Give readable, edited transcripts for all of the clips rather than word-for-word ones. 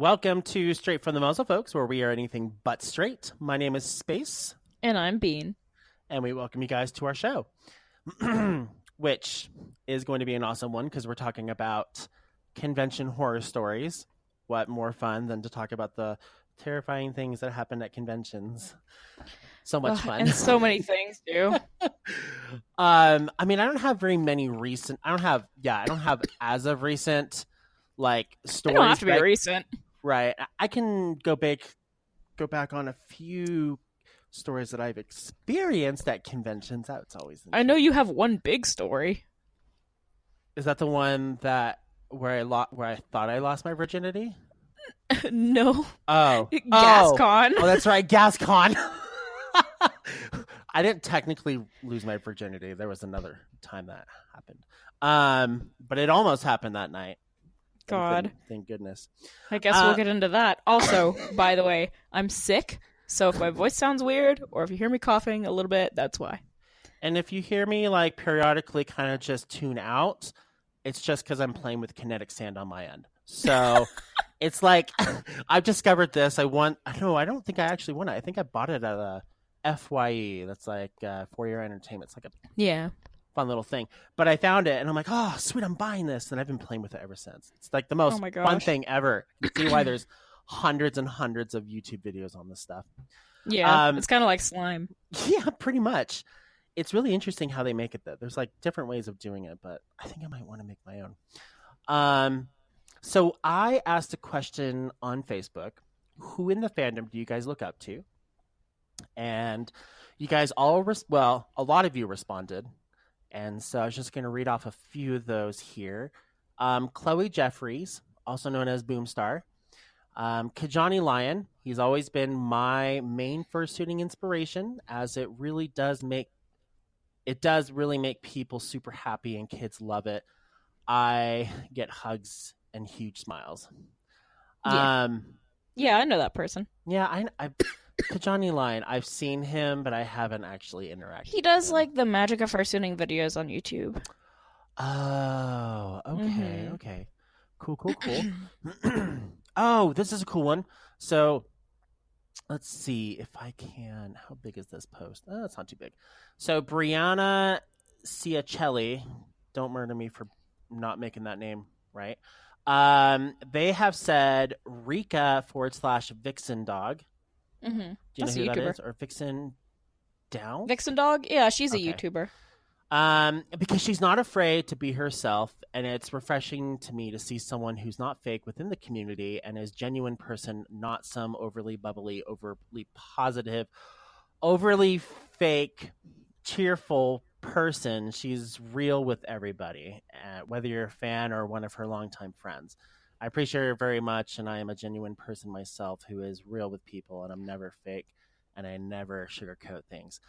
Welcome to Straight from the Muzzle, folks, where we are anything but straight. My name is Space. And I'm Bean. And we welcome you guys to our show, which is going to be an awesome one because we're talking about convention horror stories. What more fun than to talk about the terrifying things that happen at conventions? So much fun. And so many things do. I mean, I don't have very many recent. I don't have as of recent like stories. They don't have to be recent. Right. I can go back on a few stories that I've experienced at conventions. That's always I know you have one big story. Is that the one where I thought I lost my virginity? No. Oh. GasCon. Oh, that's right, GasCon. I didn't technically lose my virginity. There was another time that happened. But it almost happened that night. God. Thank goodness. I guess we'll get into that. Also, by the way, I'm sick, so if my voice sounds weird, or if you hear me coughing a little bit, that's why. And if you hear me like periodically kind of just tune out, it's just because I'm playing with kinetic sand on my end. So it's like I've discovered this. I don't think I actually won it. I think I bought it at a FYE. That's like For Your Entertainment. It's like a fun little thing. But I found it and I'm like, oh, sweet, I'm buying this. And I've been playing with it ever since. It's like the most fun thing ever. You can see why there's hundreds and hundreds of YouTube videos on this stuff. Yeah, it's kind of like slime. Yeah, pretty much. It's really interesting how they make it, though. There's like different ways of doing it, but I think I might want to make my own. So I asked a question on Facebook. Who in the fandom do you guys look up to? And you guys all, a lot of you responded. And so I was just going to read off a few of those here. Chloe Jeffries, also known as Boomstar. Kajani Lion, he's always been my main fursuiting inspiration, as it really does really make people super happy and kids love it. I get hugs and huge smiles. Yeah, I know that person. Yeah, I Kajani Lion, I've seen him, but I haven't actually interacted. He does like the magic of fursuiting videos on YouTube. Oh, okay, okay. Cool. Oh, this is a cool one. So let's see if I can. How big is this post? Oh, it's not too big. So Brianna Ciacelli, don't murder me for not making that name right. They have said Rika /Vixen Dog. Mm-hmm. Do you know who that is? Or Vixen Down? Vixen Dog? Yeah, she's a YouTuber. Because she's not afraid to be herself, and it's refreshing to me to see someone who's not fake within the community and is a genuine person, not some overly bubbly, overly positive, overly fake, cheerful person. She's real with everybody, whether you're a fan or one of her longtime friends. I appreciate her very much, and I am a genuine person myself who is real with people, and I'm never fake, and I never sugarcoat things.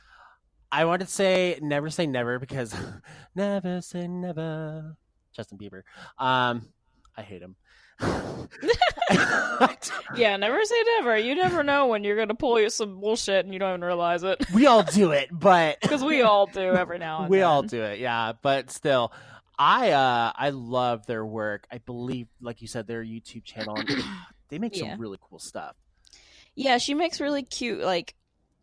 I want to say never because never say never. Justin Bieber. I hate him. Yeah, never say never. You never know when you're going to pull you some bullshit and you don't even realize it. We all do it, but... Because we all do every now and then. We all do it, yeah. But still, I love their work. I believe, like you said, their YouTube channel. They make some really cool stuff. Yeah, she makes really cute, like...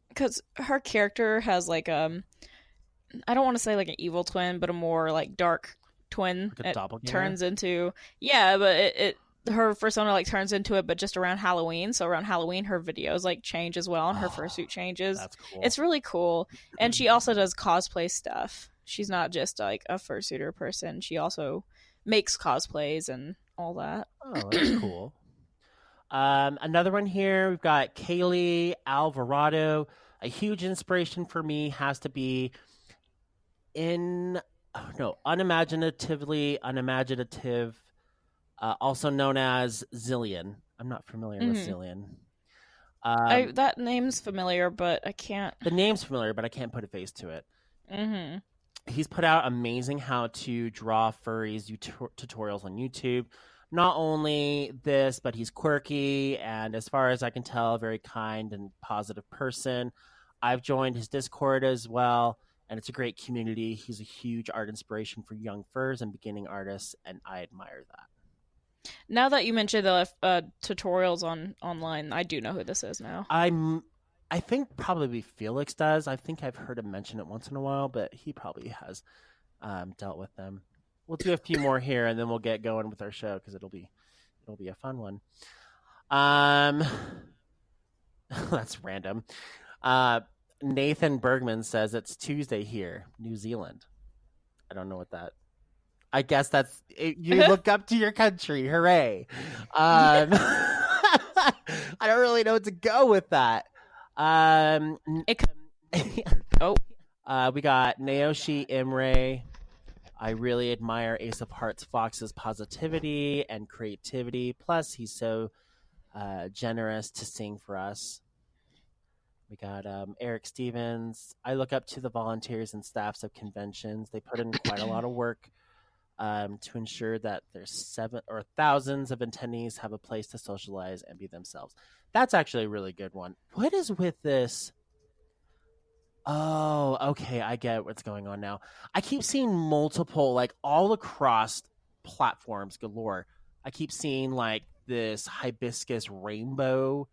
Because her character has, like, I don't want to say, like, an evil twin, but a more, like, dark twin. Like a doppelganger? Turns into... Yeah, but her persona, like, turns into it, but just around Halloween. So around Halloween, her videos, like, change as well, and her fursuit changes. That's cool. It's really cool. And she also does cosplay stuff. She's not just, like, a fursuiter person. She also makes cosplays and all that. Oh, that's cool. Another one here, we've got Kaylee Alvarado. A huge inspiration for me has to be unimaginative, also known as Zillion. I'm not familiar with Zillion. That name's familiar, but I can't... The name's familiar, but I can't put a face to it. Mm-hmm. He's put out amazing how to draw furries tutorials on YouTube. Not only this, but he's quirky, and as far as I can tell, a very kind and positive person. I've joined his Discord as well, and it's a great community. He's a huge art inspiration for young furs and beginning artists, and I admire that. Now that you mentioned the tutorials online, I do know who this is now. I think probably Felix does. I think I've heard him mention it once in a while, but he probably has dealt with them. We'll do a few more here, and then we'll get going with our show because it'll be a fun one. That's random. Nathan Bergman says it's Tuesday here, New Zealand. I don't know what that. I guess that's you look up to your country. Hooray! I don't really know what to go with that. We got Naoshi Imre. I really admire Ace of Hearts Fox's positivity and creativity. Plus, he's so generous to sing for us. We got Eric Stevens. I look up to the volunteers and staffs of conventions. They put in quite a lot of work to ensure that there's thousands of attendees have a place to socialize and be themselves. That's actually a really good one. What is with this? Oh, okay. I get what's going on now. I keep seeing multiple, like all across platforms galore. I keep seeing like this hibiscus rainbow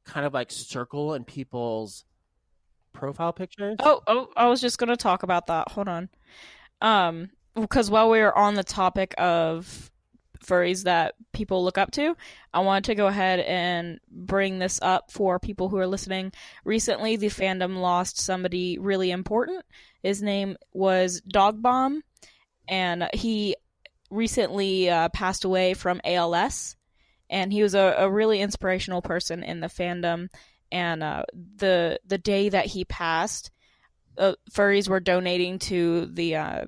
kind of like circle in people's profile pictures. Oh, I was just going to talk about that. Hold on. Because while we were on the topic of furries that people look up to, I wanted to go ahead and bring this up for people who are listening. Recently, the fandom lost somebody really important. His name was Dog Bomb, and he recently passed away from ALS, and he was a really inspirational person in the fandom. And the day that he passed, furries were donating to the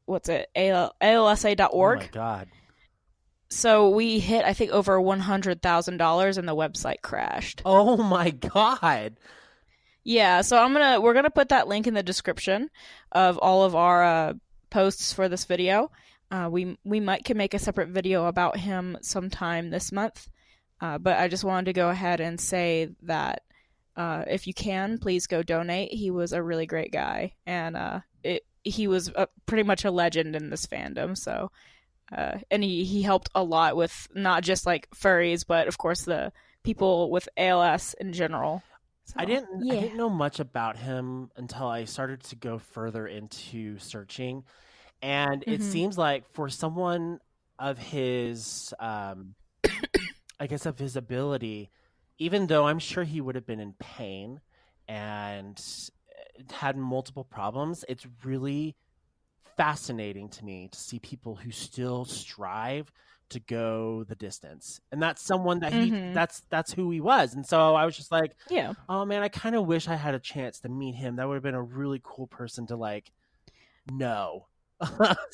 ALSA.org. Oh my god. So we hit, I think, over $100,000 and the website crashed. Oh my god. Yeah, so we're gonna put that link in the description of all of our posts for this video. We can make a separate video about him sometime this month. But I just wanted to go ahead and say that if you can, please go donate. He was a really great guy, and he was pretty much a legend in this fandom. So, and he helped a lot with not just like furries, but of course the people with ALS in general. So, I didn't know much about him until I started to go further into searching, and it seems like for someone of his, I guess of his ability, even though I'm sure he would have been in pain and had multiple problems, it's really fascinating to me to see people who still strive to go the distance. And that's someone that that's who he was. And so I was just like, yeah, oh man, I kind of wish I had a chance to meet him. That would have been a really cool person to like know.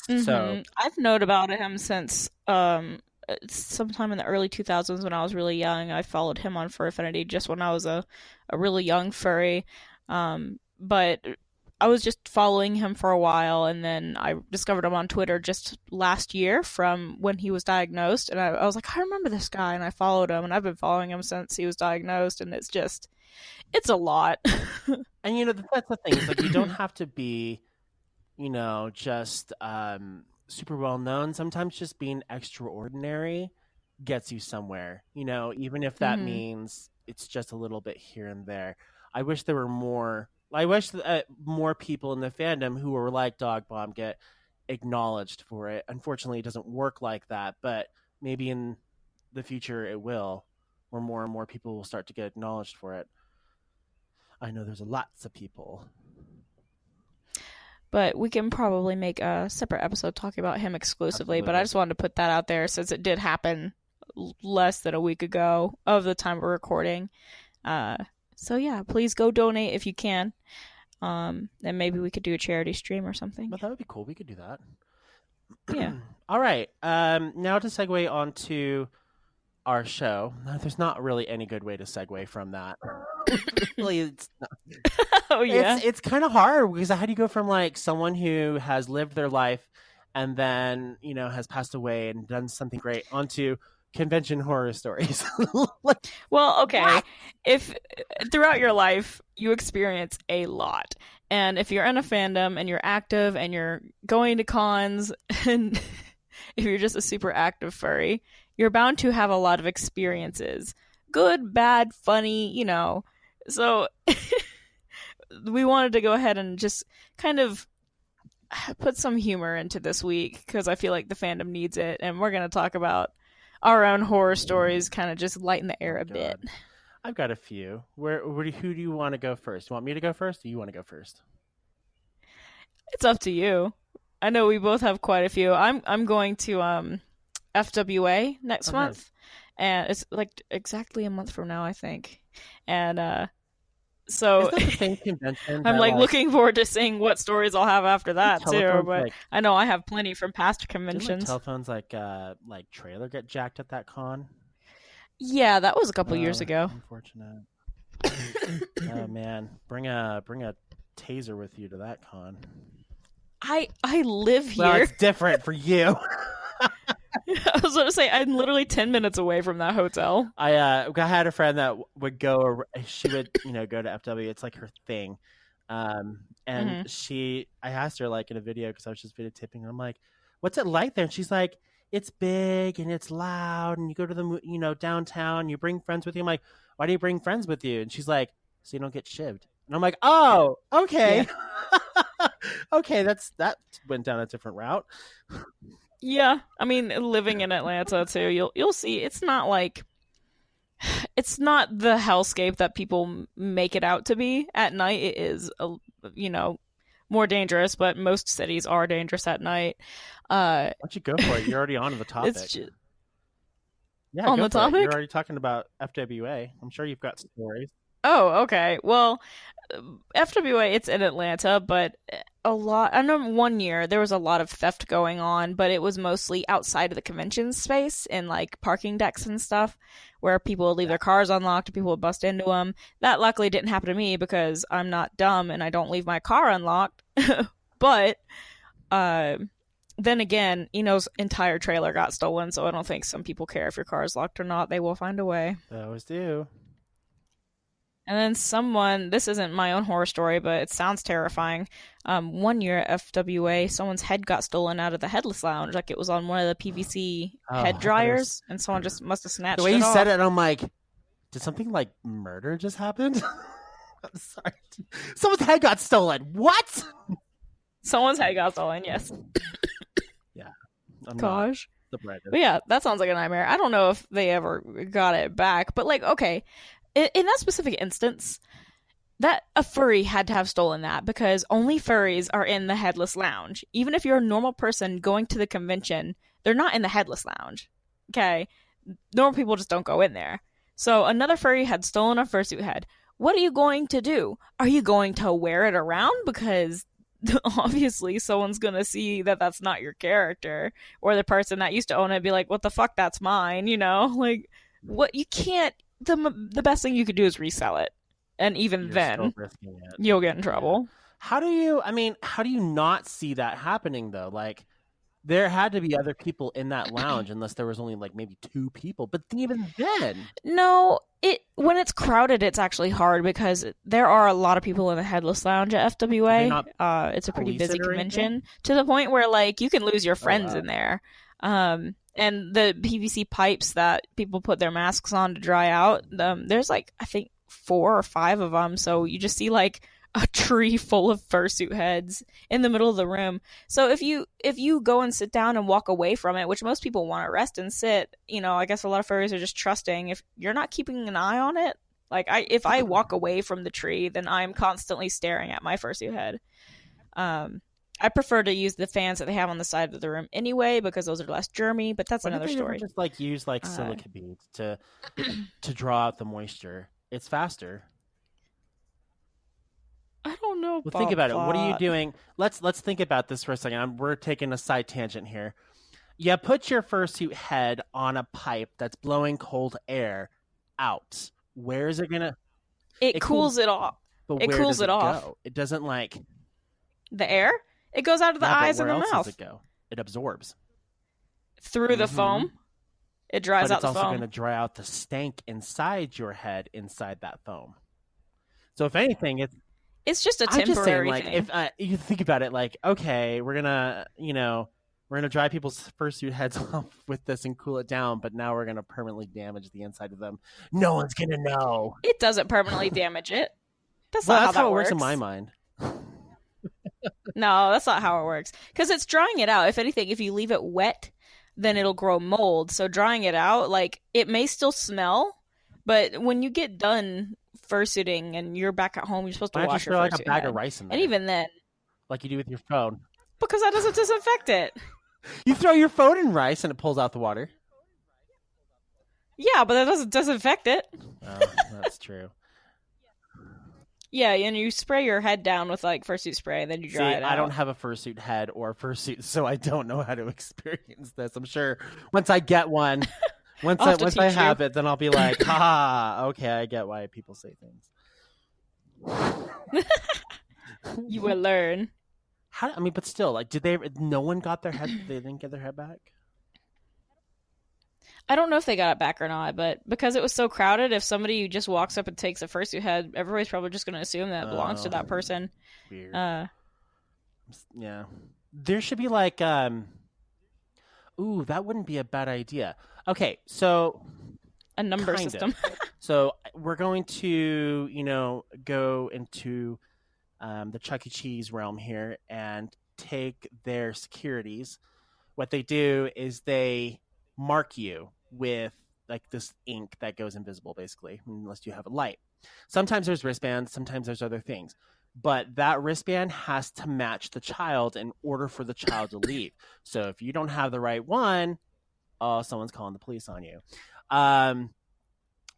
So I've known about him since sometime in the early 2000s when I was really young. I followed him on Fur Affinity just when I was a really young furry. But I was just following him for a while, and then I discovered him on Twitter just last year from when he was diagnosed, and I was like, I remember this guy, and I followed him, and I've been following him since he was diagnosed, and it's a lot. And that's the thing. It's like you don't have to be, just super well known. Sometimes just being extraordinary gets you somewhere. Even if that means it's just a little bit here and there. I wish there were more. I wish that more people in the fandom who were like Dog Bomb get acknowledged for it. Unfortunately, it doesn't work like that, but maybe in the future it will, where more and more people will start to get acknowledged for it. I know there's lots of people. But we can probably make a separate episode talking about him exclusively. Absolutely. But I just wanted to put that out there since it did happen less than a week ago of the time we're recording. So yeah, please go donate if you can. And maybe we could do a charity stream or something. But that would be cool. We could do that. Yeah. All right. Now to segue onto our show. There's not really any good way to segue from that. Really, it's not. Oh yeah. It's kind of hard because how do you go from like someone who has lived their life and then has passed away and done something great onto convention horror stories? Well, okay. What? If throughout your life you experience a lot, and if you're in a fandom and you're active and you're going to cons, and if you're just a super active furry, you're bound to have a lot of experiences. Good, bad, funny, So we wanted to go ahead and just kind of put some humor into this week because I feel like the fandom needs it, and we're going to talk about our own horror stories, kind of just lighten the air a bit. I've got a few. Who do you want to go first? You want me to go first, or you want to go first? It's up to you. I know we both have quite a few. I'm going to FWA next month, and it's like exactly a month from now, I think. And so is that the same convention I'm like looking forward to seeing what stories I'll have after that too. But I know I have plenty from past conventions. Telephones like trailer get jacked at that con? Yeah, that was a couple years ago. Unfortunate. Oh man, bring a taser with you to that con. I live here. Well, it's different for you. I was going to say, I'm literally 10 minutes away from that hotel. I had a friend that would go. She would go to FW. It's like her thing. And I asked her like in a video because I was just videotaping. And I'm like, "What's it like there?" And she's like, "It's big and it's loud. And you go to the downtown. You bring friends with you." I'm like, "Why do you bring friends with you?" And she's like, "So you don't get shivved." And I'm like, "Oh, okay." Yeah. Okay, that went down a different route. Yeah, I mean, living in Atlanta too, you'll see it's not the hellscape that people make it out to be. At night, it is more dangerous, but most cities are dangerous at night. Why don't you go for it? You're already on the topic. Yeah, on the topic. You're already talking about FWA. I'm sure you've got stories. Oh, okay. Well, FWA, it's in Atlanta, but I know one year there was a lot of theft going on, but it was mostly outside of the convention space in like parking decks and stuff where people would leave their cars unlocked and people would bust into them. That luckily didn't happen to me because I'm not dumb and I don't leave my car unlocked. But then again, Eno's entire trailer got stolen, so I don't think some people care if your car is locked or not. They will find a way. They always do. And then this isn't my own horror story, but it sounds terrifying. One year at FWA, someone's head got stolen out of the headless lounge. Like it was on one of the PVC head dryers, and someone just must have snatched it off. The way you said it, I'm like, did something like murder just happen? I'm sorry. Someone's head got stolen. What? Someone's head got stolen, yes. Yeah. Gosh. But yeah, that sounds like a nightmare. I don't know if they ever got it back, but like, okay. In that specific instance, that a furry had to have stolen that because only furries are in the headless lounge. Even if you're a normal person going to the convention, they're not in the headless lounge. Okay? Normal people just don't go in there. So another furry had stolen a fursuit head. What are you going to do? Are you going to wear it around? Because obviously someone's going to see that that's not your character. Or the person that used to own it be like, what the fuck, that's mine, Like, what you can't... The best thing you could do is resell it, and even then you'll get in trouble. How do you not see that happening though? Like there had to be other people in that lounge unless there was only like maybe 2 people, but even then no, when it's crowded it's actually hard because there are a lot of people in the headless lounge at FWA. It's a pretty busy convention to the point where like you can lose your friends in there. And the PVC pipes that people put their masks on to dry out, there's like, I think 4 or 5 of them. So you just see like a tree full of fursuit heads in the middle of the room. So if you go and sit down and walk away from it, which most people want to rest and sit, I guess a lot of furries are just trusting. If you're not keeping an eye on it, like if I walk away from the tree, then I'm constantly staring at my fursuit head. I prefer to use the fans that they have on the side of the room anyway because those are less germy, but that's another story. Just like use like silica beads to draw out the moisture. It's faster. I don't know. Well, think about it. What are you doing? Let's think about this for a second. We're taking a side tangent here. You put your fursuit head on a pipe that's blowing cold air out. Where is it gonna? It cools it off. But it cools it off. Go? It doesn't like the air. It goes out of the eyes and the mouth. Where else does it go? It absorbs. Through the foam. It dries out the foam. But it's also going to dry out the stank inside your head, inside that foam. So if anything, it's just a temporary thing. If you think about it, like, okay, we're going to, we're gonna dry people's fursuit heads off with this and cool it down, but now we're gonna permanently damage the inside of them. No one's gonna know. It doesn't permanently damage it. That's Well, not that's how how that it works. works in my mind. No, that's not how it works. Because it's drying it out. If anything, if you leave it wet, then it'll grow mold. So drying it out, like, it may still smell, but when you get done fursuiting and you're back at home, you're supposed to Why don't you wash your throw fursuit like a bag head. of rice in there, And even then, like you do with your phone? because that doesn't disinfect it. You throw your phone in rice and it pulls out the water. Yeah, but that doesn't disinfect it. Oh, that's true. Yeah, and you spray your head down with like fursuit spray, and then you dry it out. I don't have a fursuit head or fursuit, so I don't know how to experience this. I'm sure once I get one, once I have it, then I'll be like, ha, okay, I get why people say things. You will learn. But still, like, no one got their head, they didn't get their head back? I don't know if they got it back or not, but because it was so crowded, if somebody just walks up and takes a fursuit head, everybody's probably just going to assume that it belongs to that person. Weird. Yeah. There should be like, ooh, that wouldn't be a bad idea. Okay, so a number system. So we're going to, go into the Chuck E. Cheese realm here and take their securities. What they do is they mark you with like this ink that goes invisible, basically, unless you have a light. Sometimes there's wristbands, sometimes there's other things, but that wristband has to match the child in order for the child to leave. So if you don't have the right one, someone's calling the police on you.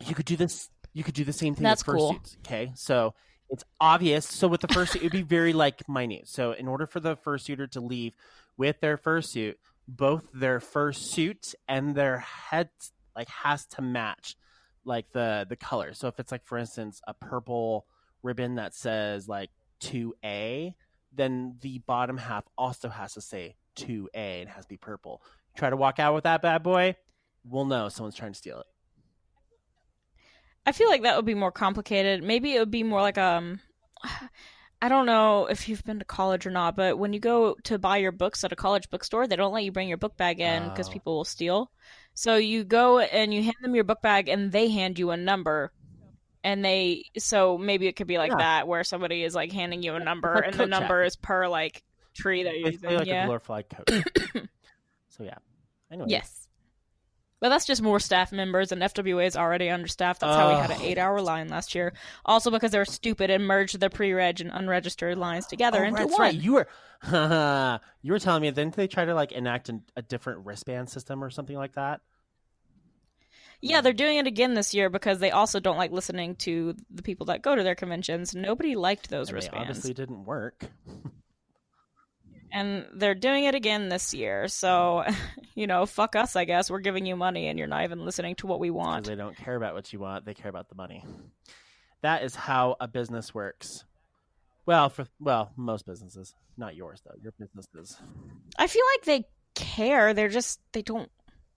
You could do this. You could do the same thing with fursuits. Okay, so it's obvious. So with the fursuit, it'd be very like minute. So in order for the fursuiter to leave with their fursuit, both their fursuit and their head like has to match like the color. So if it's like, for instance, a purple ribbon that says like 2A, then the bottom half also has to say 2A and has to be purple. Try to walk out with that bad boy, we'll know someone's trying to steal it. I feel like that would be more complicated. Maybe it would be more like I don't know if you've been to college or not, but when you go to buy your books at a college bookstore, they don't let you bring your book bag in because people will steal. So you go and you hand them your book bag and they hand you a number. And so maybe it could be like that, where somebody is like handing you a number and the number is per like tree that you're using. Like a glorified coat. So yeah. Anyway. Yes. But that's just more staff members, and FWA is already understaffed. That's how we had an 8-hour line last year. Also because they were stupid and merged the pre-reg and unregistered lines together into one. Right. You were telling me, didn't they try to like enact a different wristband system or something like that? Yeah, they're doing it again this year because they also don't like listening to the people that go to their conventions. Nobody liked those wristbands. They obviously didn't work. And they're doing it again this year. So, fuck us, I guess. We're giving you money and you're not even listening to what we want. They don't care about what you want. They care about the money. That is how a business works. Well, most businesses. Not yours, though. Your businesses. I feel like they care. They don't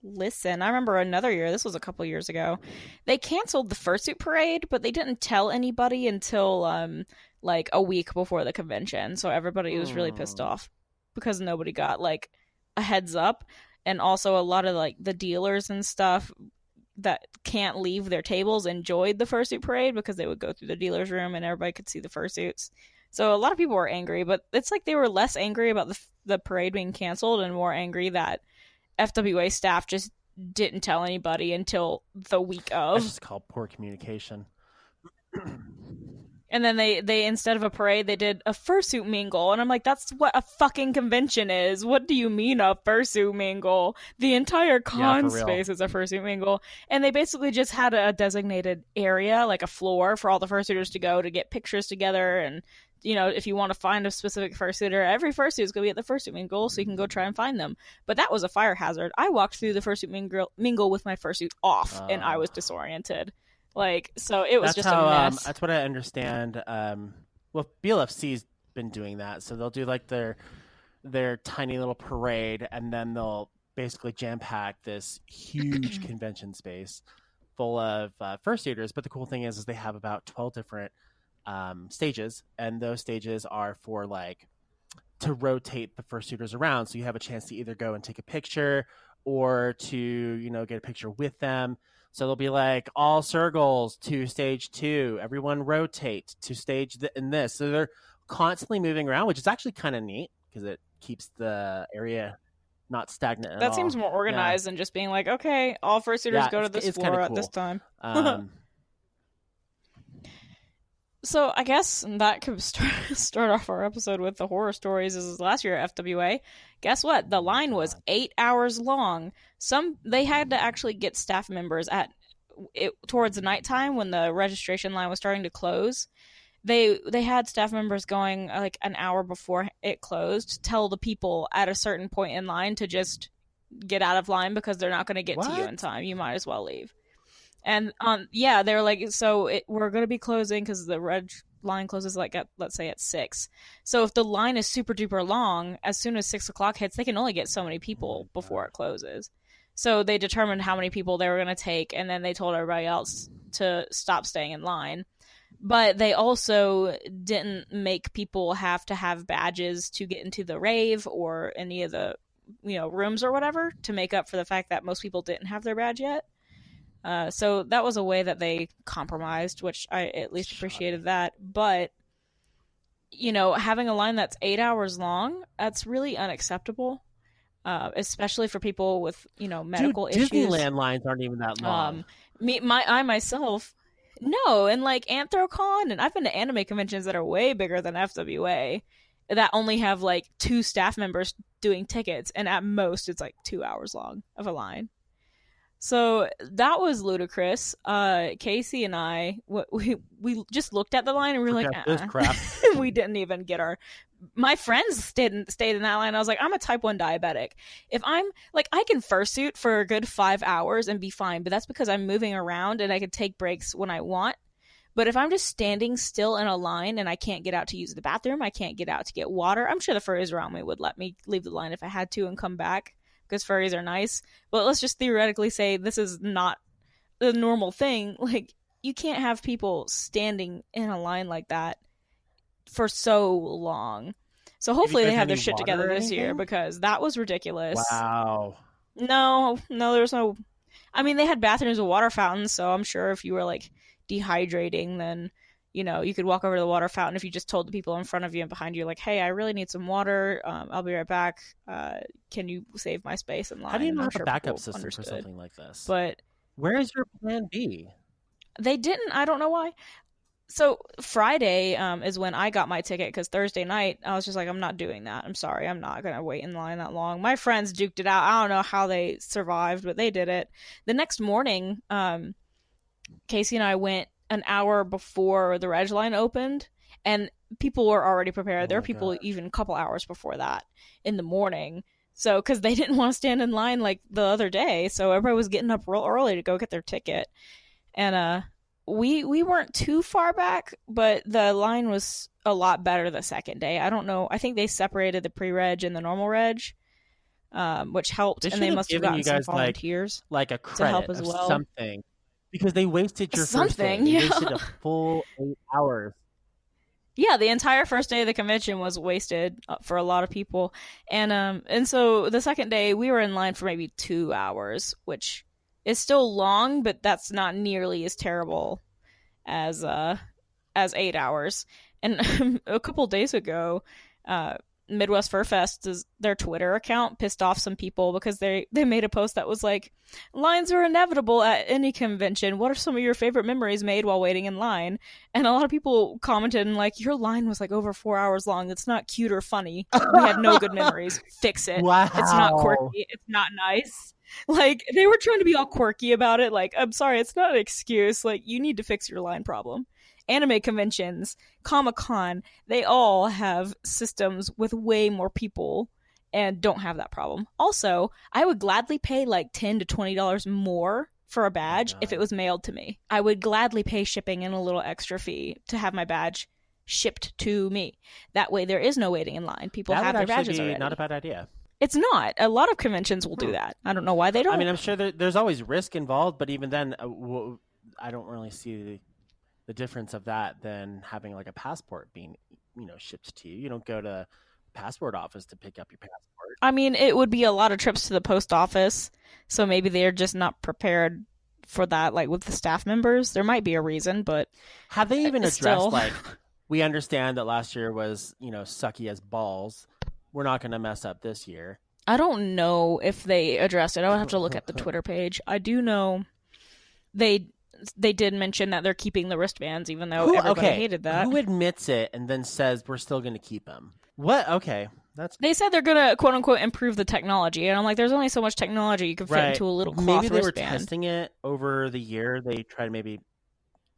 listen. I remember another year, this was a couple years ago, they canceled the fursuit parade, but they didn't tell anybody until like a week before the convention. So everybody was really pissed off because nobody got like a heads up. And also a lot of like the dealers and stuff that can't leave their tables enjoyed the fursuit parade because they would go through the dealer's room and everybody could see the fursuits. So a lot of people were angry, but it's like they were less angry about the parade being canceled and more angry that FWA staff just didn't tell anybody until the week of. That's just called poor communication. And then they instead of a parade, they did a fursuit mingle. And I'm like, that's what a fucking convention is. What do you mean a fursuit mingle? The entire con space is a fursuit mingle. And they basically just had a designated area, like a floor for all the fursuiters to go to get pictures together. And, if you want to find a specific fursuiter, every fursuit is going to be at the fursuit mingle, so you can go try and find them. But that was a fire hazard. I walked through the fursuit mingle with my fursuit off, and I was disoriented. So it was just a mess. That's what I understand. BLFC's been doing that. So they'll do like their tiny little parade, and then they'll basically jam pack this huge convention space full of fursuiters. But the cool thing is they have about 12 different stages, and those stages are for like to rotate the fursuiters around, so you have a chance to either go and take a picture or to get a picture with them. So they'll be like, all circles to stage 2, everyone rotate to stage in this. So they're constantly moving around, which is actually kind of neat because it keeps the area not stagnant at all. That seems more organized than just being like, okay, all fursuiters go to this floor at this time. So I guess that could start off our episode with the horror stories. This is last year at FWA. Guess what? The line was 8 hours long. They had to actually get staff members towards the nighttime when the registration line was starting to close. They had staff members going like an hour before it closed to tell the people at a certain point in line to just get out of line because they're not going to get to you in time. You might as well leave. And they were like, we're going to be closing because the reg line closes like let's say at 6. So if the line is super duper long, as soon as 6 o'clock hits, they can only get so many people before it closes. So they determined how many people they were going to take, and then they told everybody else to stop staying in line. But they also didn't make people have to have badges to get into the rave or any of the rooms or whatever to make up for the fact that most people didn't have their badge yet. So that was a way that they compromised, which I at least appreciated that. But, having a line that's 8 hours long, that's really unacceptable, especially for people with, medical issues. Disneyland lines aren't even that long. I myself, no. And like Anthrocon, and I've been to anime conventions that are way bigger than FWA that only have like 2 staff members doing tickets. And at most, it's like 2 hours long of a line. So that was ludicrous. Casey and I, we just looked at the line and we were like, this crap. We didn't even get my friends stayed in that line. I was like, I'm a type 1 diabetic. If I'm like, I can fursuit for a good 5 hours and be fine, but that's because I'm moving around and I can take breaks when I want. But if I'm just standing still in a line and I can't get out to use the bathroom, I can't get out to get water, I'm sure the furries around me would let me leave the line if I had to and come back. Because furries are nice. But let's just theoretically say this is not the normal thing. Like, you can't have people standing in a line like that for so long. So hopefully they have their shit together this year because that was ridiculous. Wow. No, there's no... I mean, they had bathrooms with water fountains, so I'm sure if you were, like, dehydrating, then... you could walk over to the water fountain if you just told the people in front of you and behind you, like, hey, I really need some water. I'll be right back. Can you save my space in line? How do you not have a backup system for something like this? But where is your plan B? They didn't. I don't know why. So Friday is when I got my ticket because Thursday night I was just like, I'm not doing that. I'm sorry. I'm not going to wait in line that long. My friends duked it out. I don't know how they survived, but they did it. The next morning, Casey and I went an hour before the reg line opened, and people were already prepared. There were people even a couple hours before that in the morning. So, because they didn't want to stand in line like the other day, so everybody was getting up real early to go get their ticket. And we weren't too far back, but the line was a lot better the second day. I don't know. I think they separated the pre-reg and the normal reg, which helped. And they must have gotten some volunteers like a credit to help as well. Something. Because they wasted your first day. They wasted a full 8 hours. Yeah, the entire first day of the convention was wasted for a lot of people. And so the second day, we were in line for maybe 2 hours, which is still long, but that's not nearly as terrible as 8 hours. And a couple days ago, Midwest Fur Fest, their Twitter account pissed off some people because they made a post that was like, lines are inevitable at any convention. What are some of your favorite memories made while waiting in line? And a lot of people commented and like, your line was like over 4 hours long. It's not cute or funny. We had no good memories. Fix it. Wow. It's not quirky. It's not nice. Like, they were trying to be all quirky about it. Like, I'm sorry, it's not an excuse. Like, you need to fix your line problem. Anime conventions, Comic-Con, they all have systems with way more people and don't have that problem. Also, I would gladly pay like $10 to $20 more for a badge if it was mailed to me. I would gladly pay shipping and a little extra fee to have my badge shipped to me. That way there is no waiting in line. People have their badges already. Not a bad idea. It's not. A lot of conventions will do that. I don't know why they don't. I mean, I'm sure there's always risk involved, but even then, I don't really see the difference of that than having like a passport being shipped to you. You don't go to passport office to pick up your passport. I mean, it would be a lot of trips to the post office, so maybe they're just not prepared for that, like with the staff members. There might be a reason, but have they even addressed still... like, we understand that last year was, sucky as balls. We're not going to mess up this year. I don't know if they addressed it. I would have to look at the Twitter page. I do know they did mention that they're keeping the wristbands, even though everybody hated that. Who admits it and then says we're still going to keep them? What? Okay. They said they're going to, quote unquote, improve the technology. And I'm like, there's only so much technology you can fit into a little cloth wristband. Maybe they were testing it over the year. They try to maybe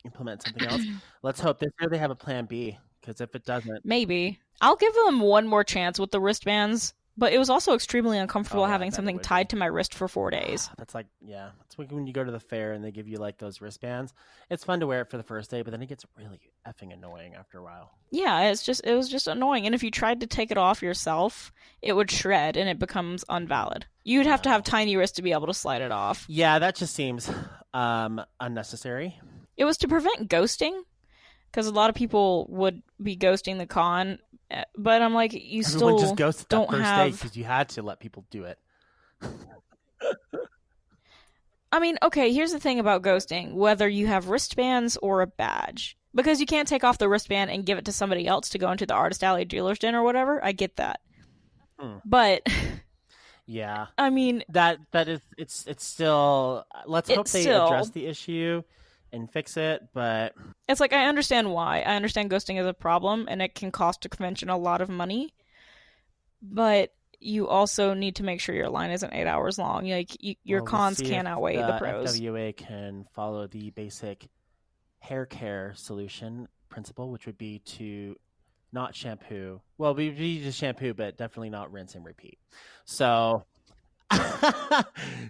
implement something else. Let's hope this year they have a plan B, because if it doesn't... Maybe. I'll give them one more chance with the wristbands. But it was also extremely uncomfortable having something tied to my wrist for 4 days. That's like, yeah. It's like when you go to the fair and they give you like those wristbands. It's fun to wear it for the first day, but then it gets really effing annoying after a while. Yeah, it was just annoying. And if you tried to take it off yourself, it would shred and it becomes invalid. You'd have to have tiny wrists to be able to slide it off. Yeah, that just seems unnecessary. It was to prevent ghosting, because a lot of people would be ghosting the con. But I'm like, you Everyone still just ghosted don't that first have... day because you had to let people do it. I mean, okay, here's the thing about ghosting. Whether you have wristbands or a badge. Because you can't take off the wristband and give it to somebody else to go into the Artist Alley dealer's den or whatever. I get that. But... yeah. I mean... That is... It's still... Let's hope they address the issue and fix it, but... It's like, I understand why. I understand ghosting is a problem, and it can cost a convention a lot of money. But you also need to make sure your line isn't 8 hours long. Like, your cons can't outweigh the pros. FWA can follow the basic hair care solution principle, which would be to not shampoo. Well, we just shampoo, but definitely not rinse and repeat. So...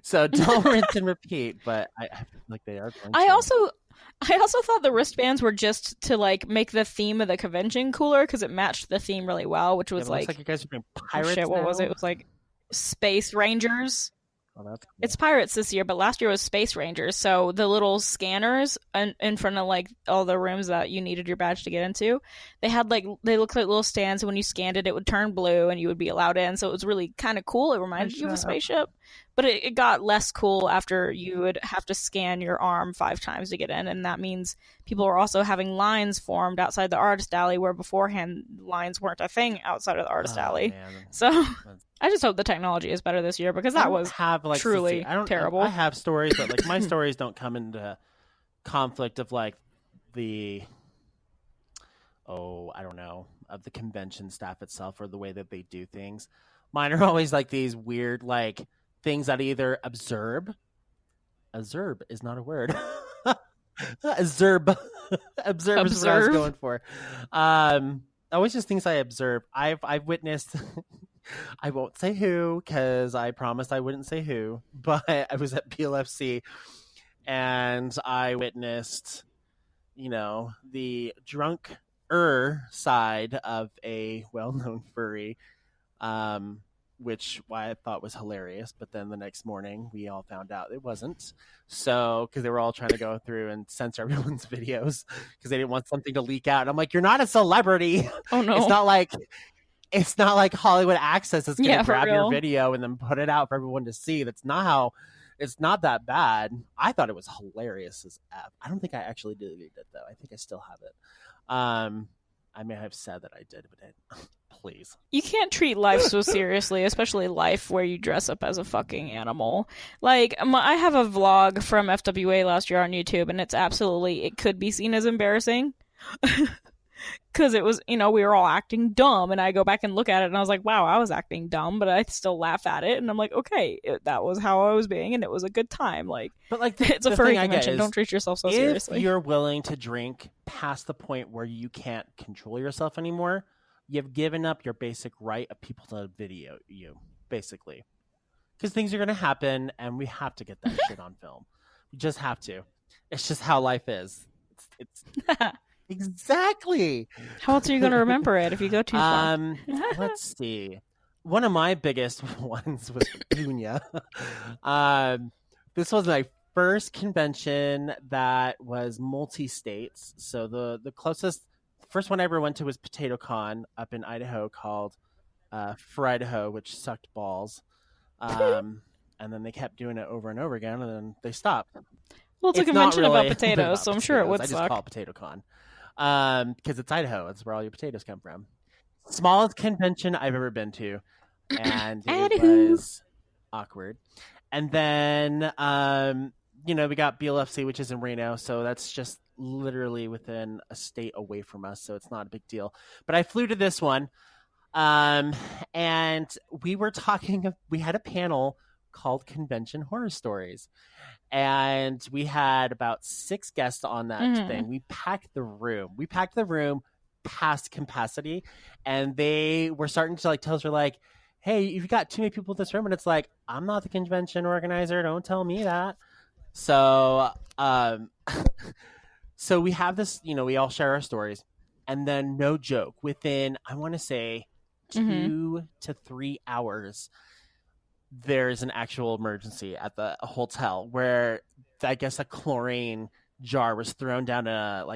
so don't rinse and repeat, but I feel like they are going to. I also thought the wristbands were just to like make the theme of the convention cooler, because it matched the theme really well, which was looks like you guys are doing pirates. What was it? It was like Space Rangers. Oh, that's cool. It's pirates this year, but last year was Space Rangers. So the little scanners in front of like all the rooms that you needed your badge to get into, they looked like little stands. And when you scanned it, it would turn blue and you would be allowed in. So it was really kind of cool. It reminded you of a spaceship, but it got less cool after you would have to scan your arm 5 times to get in. And that means people were also having lines formed outside the Artist Alley, where beforehand lines weren't a thing outside of the Artist Alley. Man. So I just hope the technology is better this year, because that was truly terrible. I have stories, but like my stories don't come into conflict of like the, I don't know, of the convention staff itself or the way that they do things. Mine are always like these weird like things that either observe is not a word. Observe is what I was going for. Always just things I observe. I've witnessed. I won't say who, because I promised I wouldn't say who, but I was at PLFC and I witnessed, the drunker side of a well-known furry, which I thought was hilarious. But then the next morning we all found out it wasn't. So, because they were all trying to go through and censor everyone's videos because they didn't want something to leak out. And I'm like, you're not a celebrity. Oh no. It's not like Hollywood Access is going to grab your video and then put it out for everyone to see. That's not how. It's not that bad. I thought it was hilarious as F. I don't think I actually deleted it though. I think I still have it. I may have said that I did, but please. You can't treat life so seriously, especially life where you dress up as a fucking animal. Like, I have a vlog from FWA last year on YouTube, and it could be seen as embarrassing. Because it was, we were all acting dumb, and I go back and look at it, and I was like, wow, I was acting dumb, but I still laugh at it, and I'm like, okay, that was how I was being, and it was a good time. But like, it's a furry convention. Don't treat yourself so seriously. If you're willing to drink past the point where you can't control yourself anymore, you've given up your basic right of people to video you, basically. Because things are going to happen, and we have to get that shit on film. We just have to. It's just how life is. It's Exactly. How else are you going to remember it if you go too far? Let's see. One of my biggest ones was Bunya. This was my first convention that was multi-states. So the first one I ever went to was Potato Con up in Idaho, called for Idaho, which sucked balls. Um, and then they kept doing it over and over again, and then they stopped. Well, it's a It's not convention about really potatoes, about so I'm sure it potatoes. would I just suck. call it Potato Con. Because it's Idaho. That's where all your potatoes come from. Smallest convention I've ever been to, and it Idaho. was awkward. And then, we got BLFC, which is in Reno, so that's just literally within a state away from us, so it's not a big deal. But I flew to this one, and we had a panel called Convention Horror Stories, and we had about 6 guests on that thing. We packed the room. Past capacity, and they were starting to like tell us, we're like, hey, you've got too many people in this room. And it's like, I'm not the convention organizer, don't tell me that. So so we have this, we all share our stories, and then no joke, within, I want to say, 2 to 3 hours, there's an actual emergency at the hotel where I guess a chlorine jar was thrown down a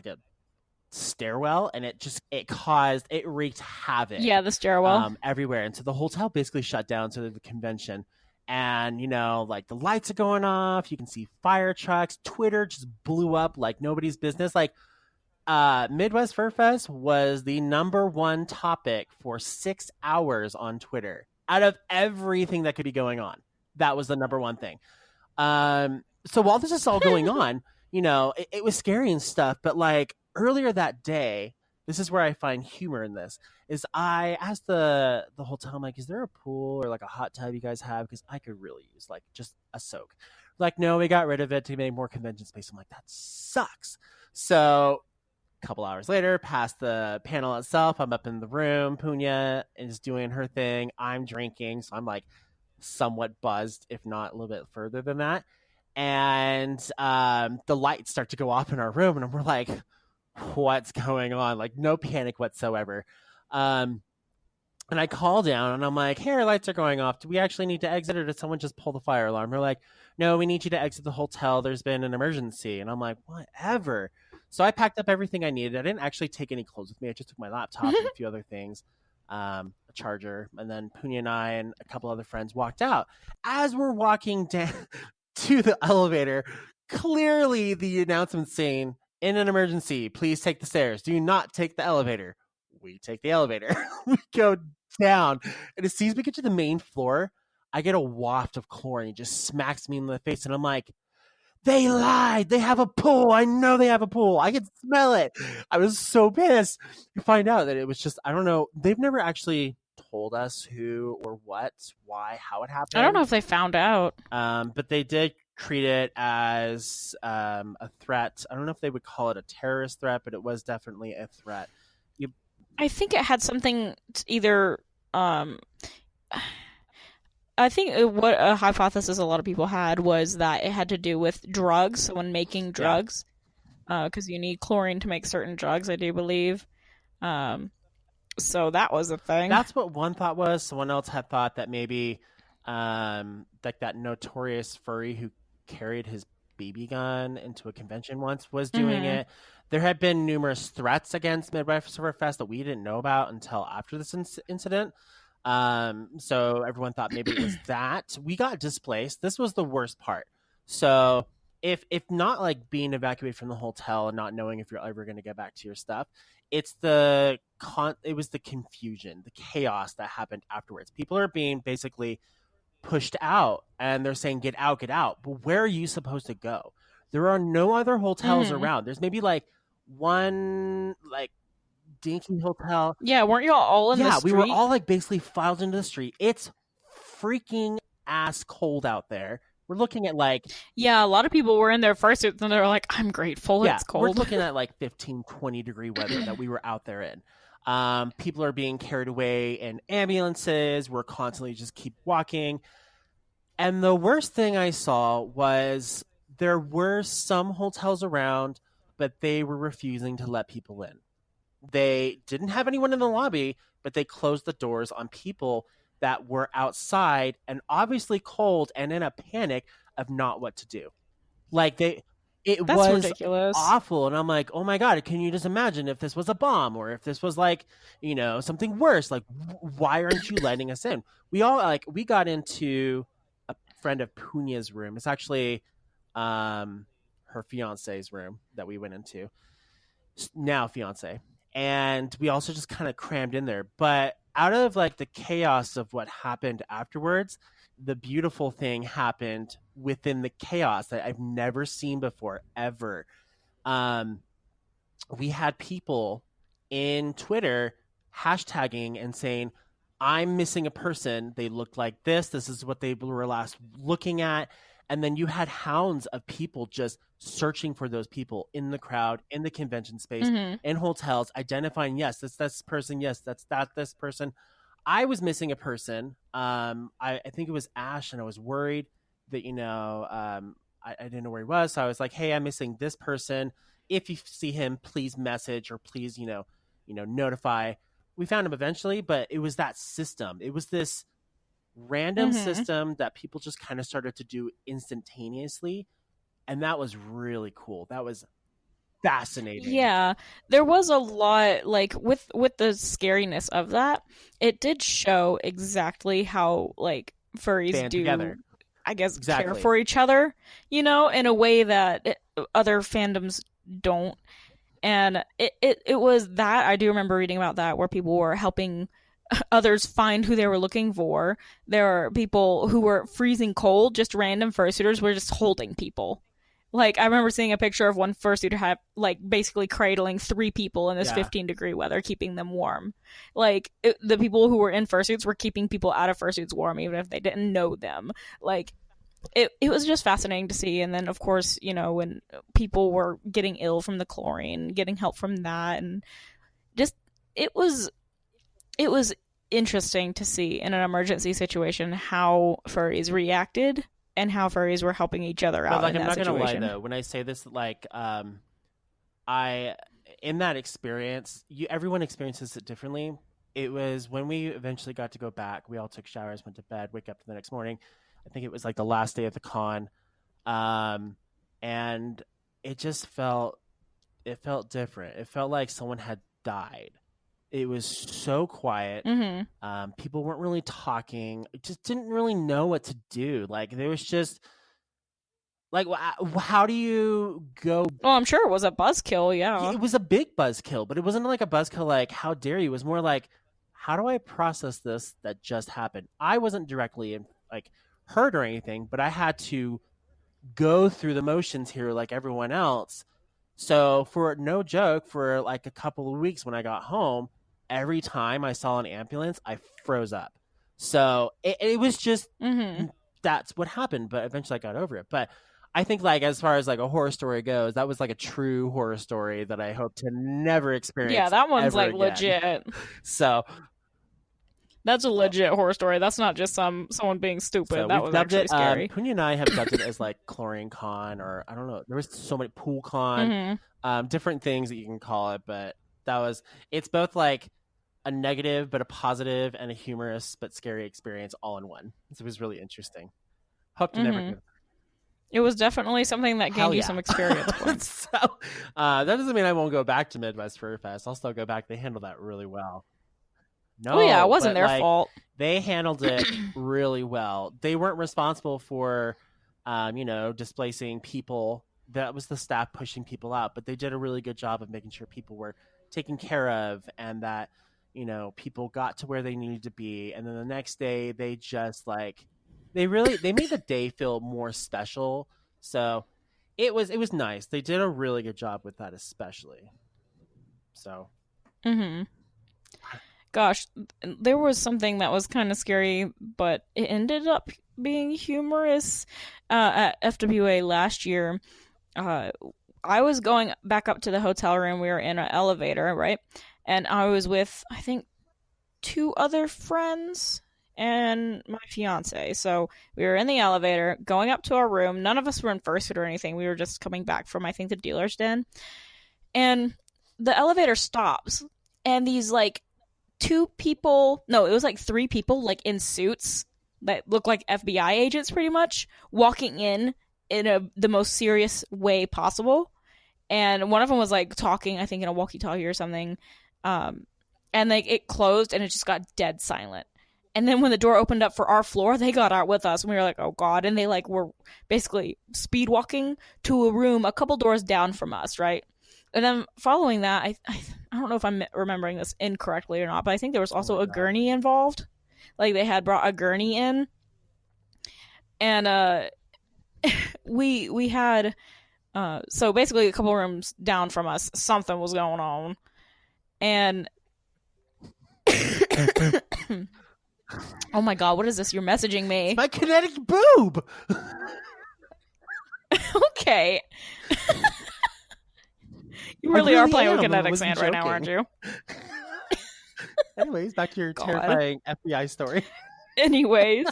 stairwell, and it wreaked havoc. Yeah, the stairwell. Everywhere. And so the hotel basically shut down to the convention. And, like, the lights are going off. You can see fire trucks. Twitter just blew up like nobody's business. Like, Midwest Fur Fest was the #1 topic for 6 hours on Twitter. Out of everything that could be going on, that was the #1 thing. So while this is all going on, it was scary and stuff. But, like, earlier that day, this is where I find humor in this, is I asked the hotel, I'm like, is there a pool or like a hot tub you guys have? Because I could really use like just a soak. Like, no, we got rid of it to make more convention space. I'm like, that sucks. So a couple hours later, past the panel itself, I'm up in the room. Punya is doing her thing. I'm drinking. So I'm like somewhat buzzed, if not a little bit further than that. And the lights start to go off in our room, and we're like, what's going on? Like, no panic whatsoever. And I call down, and I'm like, hey, our lights are going off. Do we actually need to exit, or did someone just pull the fire alarm? They're like, no, we need you to exit the hotel. There's been an emergency. And I'm like, whatever. So I packed up everything I needed. I didn't actually take any clothes with me. I just took my laptop and a few other things, a charger. And then Punya and I and a couple other friends walked out. As we're walking down to the elevator, clearly the announcement saying, in an emergency, please take the stairs. Do not take the elevator. We take the elevator. We go down. And as soon as we get to the main floor, I get a waft of chlorine. Just smacks me in the face. And I'm like, they lied. They have a pool. I know they have a pool. I can smell it. I was so pissed. You find out that it was just, I don't know. They've never actually told us who or what, why, how it happened. I don't know if they found out. But they did treat it as a threat. I don't know if they would call it a terrorist threat, but it was definitely a threat. I think it had something either. I think what a hypothesis a lot of people had was that it had to do with drugs, when making drugs, because you need chlorine to make certain drugs, I do believe. So that was a thing. That's what one thought was. Someone else had thought that maybe like that notorious furry who carried his BB gun into a convention once was doing it. There had been numerous threats against Midwest Fur Fest that we didn't know about until after this incident. So everyone thought maybe it was that. We got displaced. This was the worst part. So if not like being evacuated from the hotel and not knowing if you're ever going to get back to your stuff, it's it was the confusion, the chaos that happened afterwards. People are being basically pushed out, and they're saying, get out, get out. But where are you supposed to go? There are no other hotels around. There's maybe like one like dinky hotel. Yeah, weren't you all in the street? Yeah, we were all like basically filed into the street. It's freaking ass cold out there. We're looking at like... Yeah, a lot of people were in their fursuits, and they're like, I'm grateful it's cold. We're looking at like 15, 20 degree weather that we were out there in. People are being carried away in ambulances. We're constantly just keep walking. And the worst thing I saw was there were some hotels around, but they were refusing to let people in. They didn't have anyone in the lobby, but they closed the doors on people that were outside and obviously cold and in a panic of not what to do. Like It That's was ridiculous. awful, and I'm like, "Oh my god, can you just imagine if this was a bomb or if this was like, something worse? Like, why aren't you letting us in?" We got into a friend of Punya's room. It's actually her fiance's room that we went into. Now fiance. And we also just kind of crammed in there. But out of like the chaos of what happened afterwards, the beautiful thing happened within the chaos that I've never seen before, ever. Um, we had people in Twitter hashtagging and saying, "I'm missing a person. They looked like this. This is what they were last looking at." And then you had hounds of people just searching for those people in the crowd, in the convention space, Mm-hmm. in hotels, identifying, yes, that's this person. Yes, that's this person. I was missing a person. I think it was Ash, and I was worried that, I didn't know where he was. So I was like, "Hey, I'm missing this person. If you see him, please message or please, notify." We found him eventually, but it was that system. It was this random Mm-hmm. system that people just kind of started to do instantaneously, and that was really cool. That was fascinating. Yeah, there was a lot like with the scariness of that. It did show exactly how like furries Band do, together. I guess, care Exactly. for each other, in a way that other fandoms don't. And it was that I do remember reading about that where people were helping others find who they were looking for. There are people who were freezing cold, just random fursuiters were just holding people. Like I remember seeing a picture of one fursuiter have like basically cradling three people in this Yeah. 15-degree weather, keeping them warm. Like the people who were in fursuits were keeping people out of fursuits warm, even if they didn't know them. Like it was just fascinating to see. And then of course, when people were getting ill from the chlorine, getting help from that, and just it was it was interesting to see in an emergency situation how furries reacted and how furries were helping each other But out like, in I'm that not gonna lie situation. though, when I say this, like, I in that experience, everyone experiences it differently. It was when we eventually got to go back. We all took showers, went to bed, wake up the next morning. I think it was like the last day of the con, um, and it just felt different. It felt like someone had died. It was so quiet. Mm-hmm. People weren't really talking. Just didn't really know what to do. Like there was just like, how do you go? Well, I'm sure it was a buzzkill. Yeah. It was a big buzzkill, but it wasn't like a buzzkill like "how dare you." It was more like, how do I process this that just happened? I wasn't directly like hurt or anything, but I had to go through the motions here like everyone else. So for no joke, for like a couple of weeks when I got home, every time I saw an ambulance, I froze up. So it was just Mm-hmm. that's what happened. But eventually I got over it. But I think like as far as like a horror story goes, that was like a true horror story that I hope to never Yeah, experience that one's ever like again. legit. So That's a legit horror story. That's not just someone being so stupid. That we've was dubbed actually it. scary. Punya and I have dubbed it as like Chlorine Con, or I don't know. There was so many Pool Con, Mm-hmm. different things that you can call it. But that was it's both like a negative but a positive and a humorous but scary experience all in one. So it was really interesting. Hope to never Mm-hmm. go. It was definitely something that Hell gained you yeah. some experience points. So that doesn't mean I won't go back to Midwest Fur Fest. I'll still go back. They handle that really well. Well, yeah, it No, wasn't but their like fault. they handled it really well. They weren't responsible for, displacing people. That was the staff pushing people out, but they did a really good job of making sure people were taken care of and that, people got to where they needed to be. And then the next day, they just like, they made the day feel more special. So it was nice. They did a really good job with that, especially. So Mm-hmm. Gosh, there was something that was kind of scary, but it ended up being humorous. At FWA last year, uh, I was going back up to the hotel room. We were in an elevator, right? And I was with, I think, two other friends and my fiance. So we were in the elevator going up to our room. None of us were in fursuit or anything. We were just coming back from, I think, the dealer's den. And the elevator stops, and these like two people, no, it was like three people, like in suits that look like FBI agents pretty much, walking in in the most serious way possible. And one of them was like talking, I think in a walkie-talkie or something. And like it closed and it just got dead silent. And then when the door opened up for our floor, they got out with us and we were like, oh God. And they like were basically speed walking to a room a couple doors down from us, right? And then following that, I don't know if I'm remembering this incorrectly or not, but I think there was also a gurney involved. Like they had brought a gurney in. And we had so basically a couple rooms down from us, something was going on. And oh my God, what is this? You're messaging me. It's my kinetic boob. Okay. You really are playing with kinetic sand right now, aren't you? Anyways, back to your terrifying FBI story. Anyways.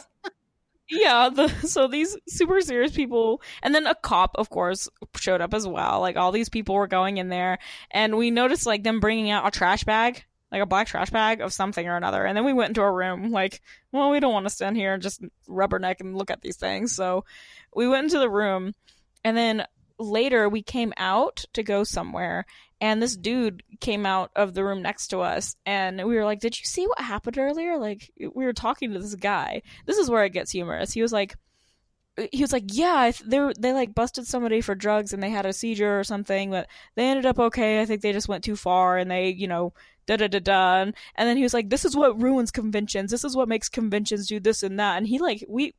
Yeah, so these super serious people, and then a cop, of course, showed up as well. Like, all these people were going in there, and we noticed, like, them bringing out a trash bag, like a black trash bag of something or another, and then we went into a room, like, well, we don't want to stand here and just rubberneck and look at these things, so we went into the room, and then later we came out to go somewhere, and this dude came out of the room next to us, and we were like, did you see what happened earlier? Like, we were talking to this guy. This is where it gets humorous. He was like, yeah, they like busted somebody for drugs and they had a seizure or something, but they ended up okay. I think they just went too far and they, da-da-da-da. And then he was like, this is what ruins conventions. This is what makes conventions do this and that. And he like, we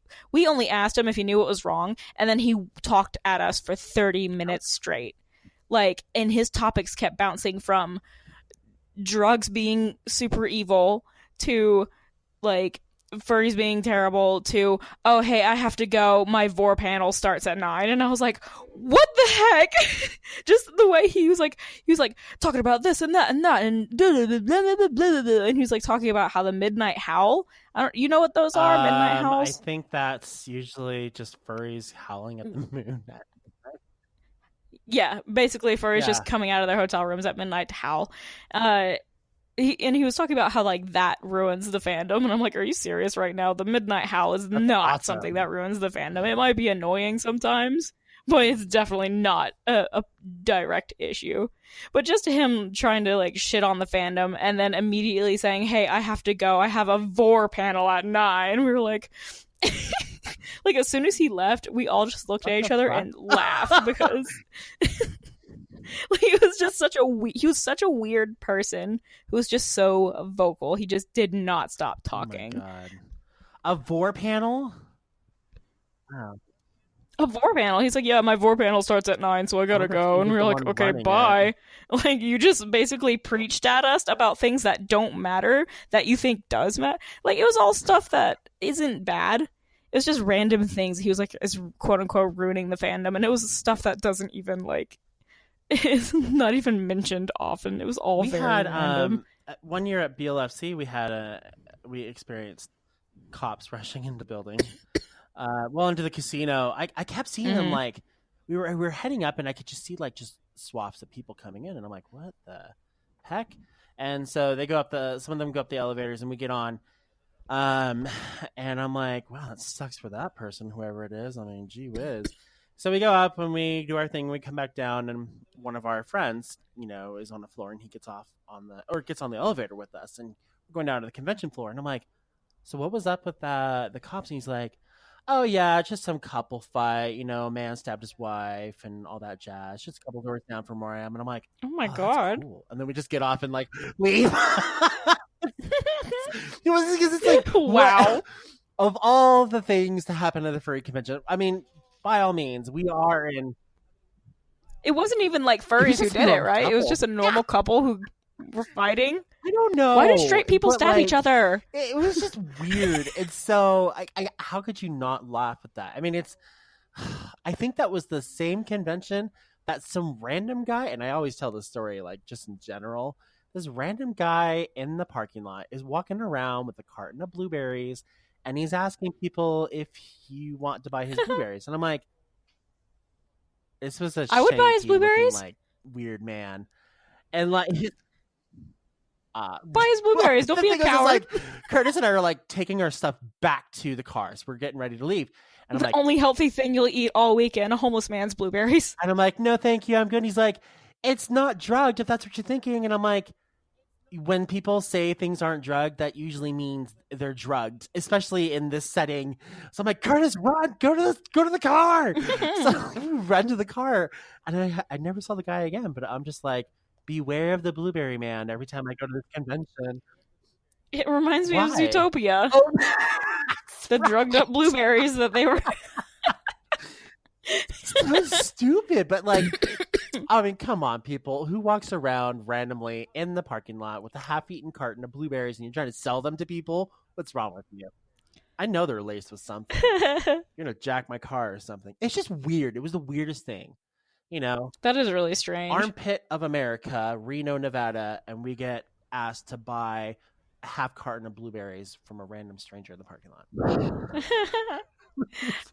only asked him if he knew what was wrong. And then he talked at us for 30 minutes straight. Like, and his topics kept bouncing from drugs being super evil to like furries being terrible to, oh, hey, I have to go. My vor panel starts at 9. And I was like, what the heck? Just the way he was like talking about this and that and that and blah, blah, blah, blah, blah, blah. And he was like talking about how the midnight howl. You know what those are? Midnight howls? I think that's usually just furries howling at the moon. Yeah, basically furries just coming out of their hotel rooms at midnight to howl. He was talking about how like that ruins the fandom, and I'm like, are you serious right now? The midnight howl is not something that ruins the fandom. It might be annoying sometimes, but it's definitely not a direct issue. But just him trying to like shit on the fandom and then immediately saying, hey, I have to go. I have a vor panel at 9. We were like... like as soon as he left, we all just looked at each other and laughed because like, he was such a weird person who was just so vocal. He just did not stop talking. Oh my God. A vor panel? Wow. A vor panel? He's like, yeah, my vor panel starts at 9, so I gotta go. And we were like, okay, bye. Like, you just basically preached at us about things that don't matter, that you think does matter. Like, it was all stuff that isn't bad. It was just random things. He was like, is quote unquote ruining the fandom. And it was stuff that doesn't even like, it's not even mentioned often. It was all very random. One year at BLFC, we experienced cops rushing into the building. Into the casino. I kept seeing them like, we were heading up and I could just see like just swaths of people coming in. And I'm like, what the heck? And so they go up some of them go up the elevators and we get on. And I'm like, wow, that sucks for that person, whoever it is. I mean, gee whiz. So we go up and we do our thing. We come back down, and one of our friends, is on the floor, and he gets on the elevator with us, and we're going down to the convention floor. And I'm like, so what was up with the cops? And he's like, oh yeah, just some couple fight. A man stabbed his wife and all that jazz. Just a couple doors down from where I am. And I'm like, oh my God. Cool. And then we just get off and like leave. It's like, wow. Of all the things to happen at the furry convention, I mean, by all means, we are in. It wasn't even like furries who did it, right? Couple. It was just a normal couple who were fighting. I don't know. Why do straight people stab each other? It was just weird. And so, how could you not laugh at that? I mean, I think that was the same convention that some random guy, and I always tell this story, like, just in general. This random guy in the parking lot is walking around with a carton of blueberries, and he's asking people if you want to buy his blueberries. And I'm like, this was a I would buy his blueberries. Like, weird man, and like, buy his blueberries. Don't be a coward. Like, Curtis and I are like taking our stuff back to the cars. We're getting ready to leave, And I'm The like, only healthy thing you'll eat all weekend, a homeless man's blueberries. and I'm like, no, thank you, I'm good. And he's like, it's not drugged if that's what you're thinking. And I'm like, when people say things aren't drugged, that usually means they're drugged, especially in this setting. So I'm like, Curtis, run, go to the car. So we run to the car, and I never saw the guy again. But I'm just like, beware of the blueberry man every time I go to this convention. It reminds me of Why? Zootopia. Oh, The drugged up blueberries that they were. so stupid, but like, I mean, come on, people. Who walks around randomly in the parking lot with a half-eaten carton of blueberries and you're trying to sell them to people? What's wrong with you? I know they're laced with something. You're gonna jack my car or something. It's just weird. It was the weirdest thing. That is really strange. Armpit of America, Reno, Nevada, and we get asked to buy a half carton of blueberries from a random stranger in the parking lot.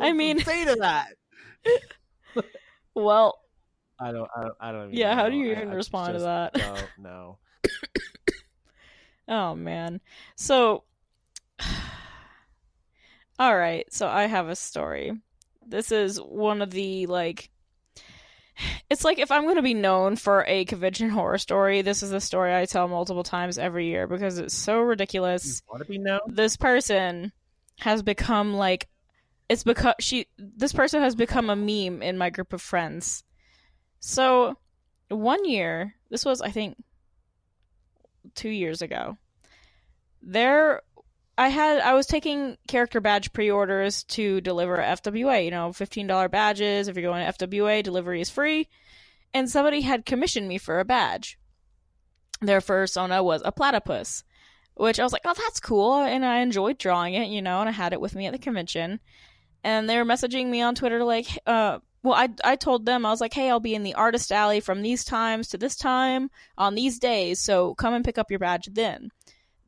I mean, say to that. Well, I don't even yeah, know. how do you even I respond to just that? don't know. Oh man. So all right, so I have a story. This is one of the it's like if I'm going to be known for a convention horror story, this is a story I tell multiple times every year because it's so ridiculous. You want to be known? This person has become this person has become a meme in my group of friends. So, one year, this was I think 2 years ago. I was taking character badge pre-orders to deliver FWA, $15 badges. If you're going to FWA, delivery is free. And somebody had commissioned me for a badge. Their persona was a platypus, which I was like, oh, that's cool. And I enjoyed drawing it, and I had it with me at the convention. And they were messaging me on Twitter I told them, I was like, hey, I'll be in the artist alley from these times to this time on these days, so come and pick up your badge then.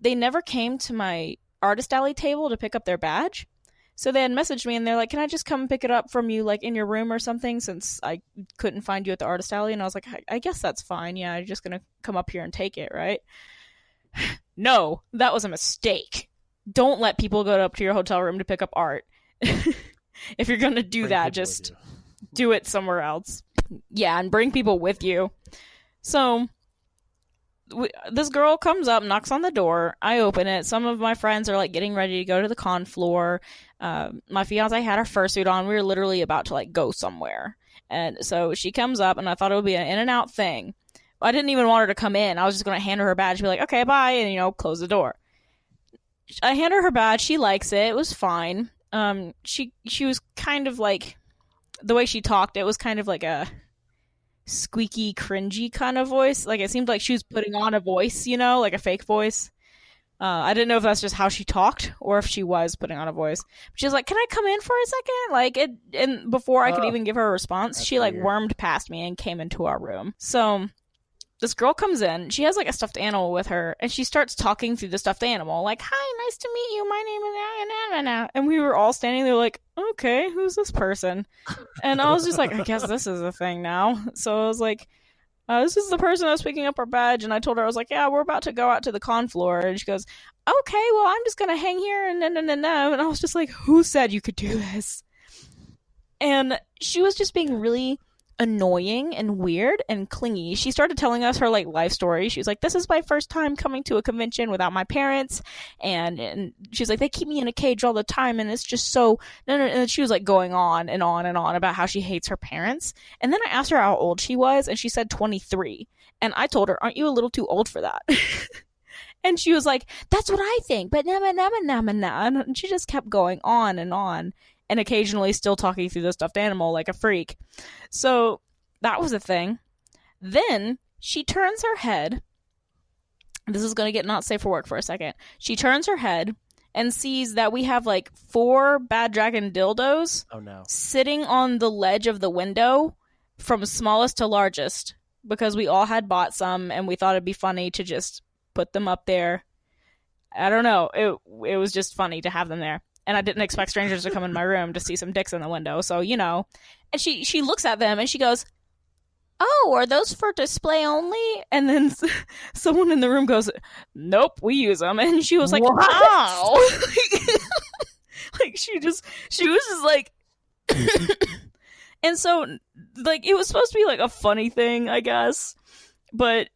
They never came to my artist alley table to pick up their badge. So they had messaged me and they're like, can I just come pick it up from you in your room or something since I couldn't find you at the artist alley? And I was like, I guess that's fine. Yeah, I'm just going to come up here and take it, right? No, that was a mistake. Don't let people go up to your hotel room to pick up art. If you're going to do that, just do it somewhere else. Yeah, and bring people with you. So this girl comes up, knocks on the door. I open it. Some of my friends are getting ready to go to the con floor. My fiance had her fursuit on. We were literally about to go somewhere. And so she comes up, and I thought it would be an in and out thing. I didn't even want her to come in. I was just going to hand her badge and be like, okay, bye, and close the door. I hand her badge. She likes it. It was fine. She was kind of the way she talked, it was kind of like a squeaky, cringy kind of voice. It seemed like she was putting on a voice, like a fake voice. I didn't know if that's just how she talked or if she was putting on a voice. She was like, can I come in for a second? And before I could even give her a response, she weird. Wormed past me and came into our room. So this girl comes in. She has a stuffed animal with her, and she starts talking through the stuffed animal. Hi, nice to meet you. My name is Anna. And we were all standing there okay, who's this person? And I was just I guess this is a thing now. So I was like, this is the person that's picking up our badge. And I told her, I was like, yeah, we're about to go out to the con floor. And she goes, okay, well, I'm just going to hang here. And And I was just like, who said you could do this? And she was just being really annoying and weird and clingy. She started telling us her life story. She was like, this is my first time coming to a convention without my parents, and she's like, they keep me in a cage all the time, and it's just so no. And she was going on and on and on about how she hates her parents. And then I asked her how old she was, and she said 23. And I told her, aren't you a little too old for that? And she was like, that's what I think, but and she just kept going on and occasionally still talking through the stuffed animal like a freak. So that was a thing. Then she turns her head. This is going to get not safe for work for a second. She turns her head and sees that we have 4 Bad Dragon dildos sitting on the ledge of the window from smallest to largest, because we all had bought some and we thought it'd be funny to just put them up there. I don't know. It was just funny to have them there. And I didn't expect strangers to come in my room to see some dicks in the window. So, And she looks at them and she goes, oh, are those for display only? And then someone in the room goes, nope, we use them. And she was like, what? Oh. She was just And so, like, it was supposed to be, like, a funny thing, I guess. But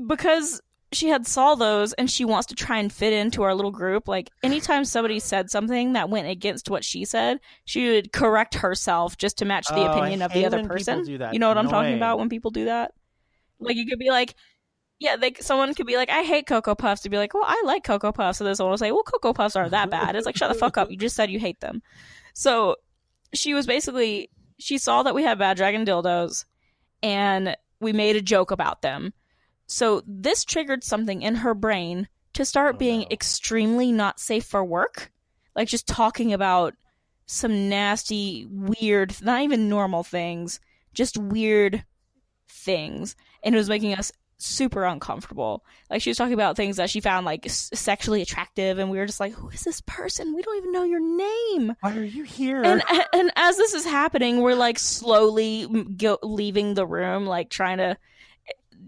because she had saw those and she wants to try and fit into our little group, like, anytime somebody said something that went against what she said, she would correct herself just to match the opinion of the other person. You know what I'm talking about when people do that? Like, you could be like, yeah, someone could be like, I hate Cocoa Puffs, to be like, well, I like Cocoa Puffs. So then someone will say, well, Cocoa Puffs aren't that bad. It's like, shut the fuck up. You just said you hate them. So she was basically, she saw that we had Bad Dragon dildos and we made a joke about them. So this triggered something in her brain to start being extremely not safe for work. Like, just talking about some nasty, weird, not even normal things, just weird things. And it was making us super uncomfortable. Like, she was talking about things that she found, like, sexually attractive, and we were just like, who is this person? We don't even know your name. Why are you here? And as this is happening, we're, like, slowly leaving the room, like, trying to,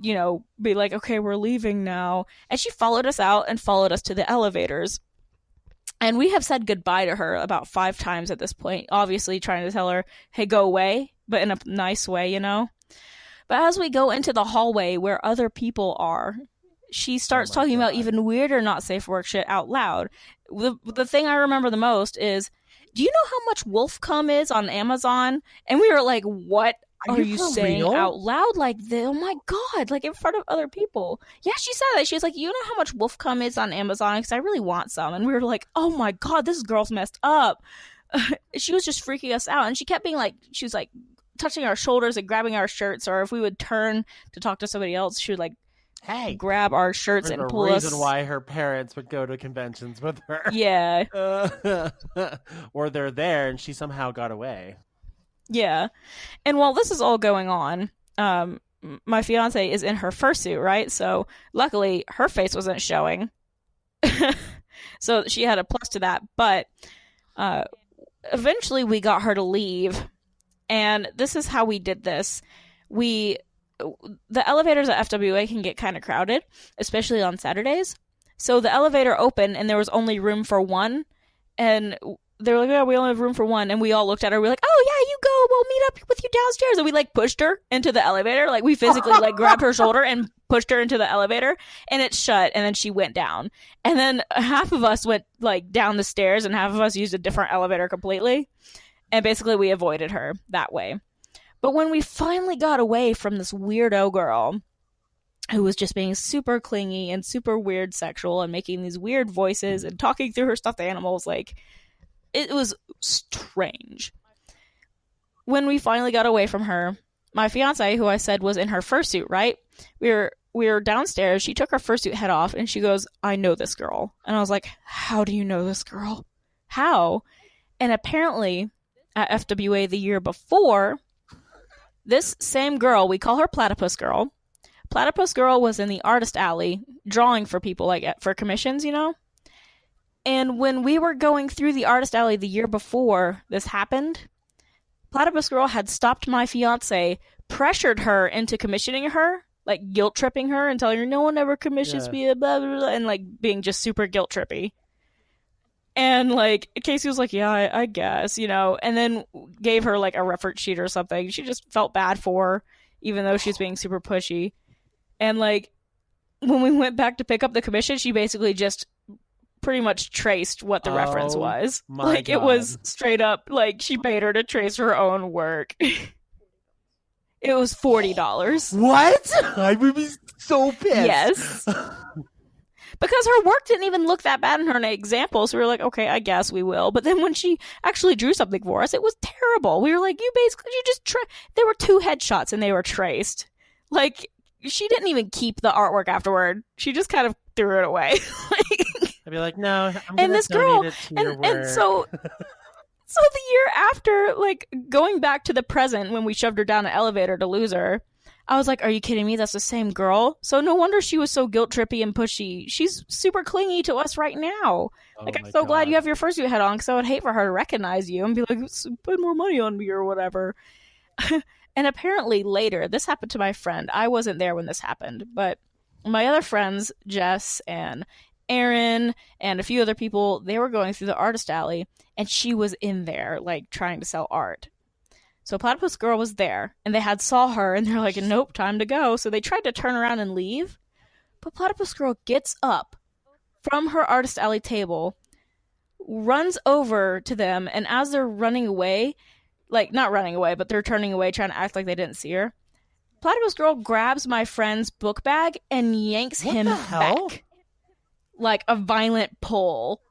you know, be like, okay, we're leaving now. And she followed us out and followed us to the elevators. And we have said goodbye to her about 5 times at this point, obviously trying to tell her, hey, go away, but in a nice way, you know? But as we go into the hallway where other people are, she starts talking about even weirder not safe work shit out loud. The thing I remember the most is, do you know how much wolf cum is on Amazon? And we were like, what are you saying out loud like this? Oh my God, like in front of other people. Yeah, she said that. She was like, you know how much wolf cum is on Amazon? Because I really want some. And we were like, oh my God, this girl's messed up. She was just freaking us out. And she kept being like, she was like, touching our shoulders and grabbing our shirts, or if we would turn to talk to somebody else, she would like, hey, grab our shirts and pull us. The reason why her parents would go to conventions with her. Yeah. Or they're there and she somehow got away. Yeah. And while this is all going on, my fiance is in her fursuit, right? So luckily her face wasn't showing. So she had a plus to that. But eventually we got her to leave. And this is how we did this. The elevators at FWA can get kind of crowded, especially on Saturdays. So the elevator opened and there was only room for one. And they were like, yeah, we only have room for one. And we all looked at her. We were like, oh, yeah, you go. We'll meet up with you downstairs. And we like pushed her into the elevator. Like, we physically like grabbed her shoulder and pushed her into the elevator. And it shut. And then she went down. And then half of us went like down the stairs and half of us used a different elevator completely. And basically we avoided her that way. But when we finally got away from this weirdo girl who was just being super clingy and super weird sexual and making these weird voices and talking through her stuffed animals, like, it was strange. When we finally got away from her, my fiance, who I said was in her fursuit, right? We were downstairs. She took her fursuit head off and she goes, I know this girl. And I was like, how do you know this girl? How? And apparently at FWA the year before, this same girl, we call her Platypus Girl. Platypus Girl was in the artist alley drawing for people, like for commissions, you know? And when we were going through the artist alley the year before this happened, Platypus Girl had stopped my fiance, pressured her into commissioning her, like guilt tripping her and telling her no one ever commissions me, blah, blah, blah, and like being just super guilt trippy. And, like, Casey was like, yeah, I guess, you know, and then gave her, like, a reference sheet or something. She just felt bad for her, even though she's being super pushy. And, like, when we went back to pick up the commission, she basically just pretty much traced what the reference was. Like, God. It was straight up, like, she paid her to trace her own work. It was $40. What? I would be so pissed. Yes. Because her work didn't even look that bad in her example, so we were like, okay, I guess we will. But then when she actually drew something for us, it was terrible. We were like, you just there were 2 headshots and they were traced. Like, she didn't even keep the artwork afterward. She just kind of threw it away. I'd be like, no, I'm and this girl, it to your work. And so the year after, like, going back to the present when we shoved her down an elevator to lose her, I was like, are you kidding me? That's the same girl? So no wonder she was so guilt trippy and pushy. She's super clingy to us right now. Like, I'm so glad you have your fursuit head on, because I would hate for her to recognize you and be like, put more money on me or whatever. And apparently later, this happened to my friend. I wasn't there when this happened, but my other friends, Jess and Aaron and a few other people, they were going through the artist alley, and she was in there, like, trying to sell art. So Platypus Girl was there, and they had saw her, and they're like, nope, time to go. So they tried to turn around and leave, but Platypus Girl gets up from her artist alley table, runs over to them, and as they're running away, like, not running away, but they're turning away, trying to act like they didn't see her, Platypus Girl grabs my friend's book bag and yanks him back. Like a violent pull.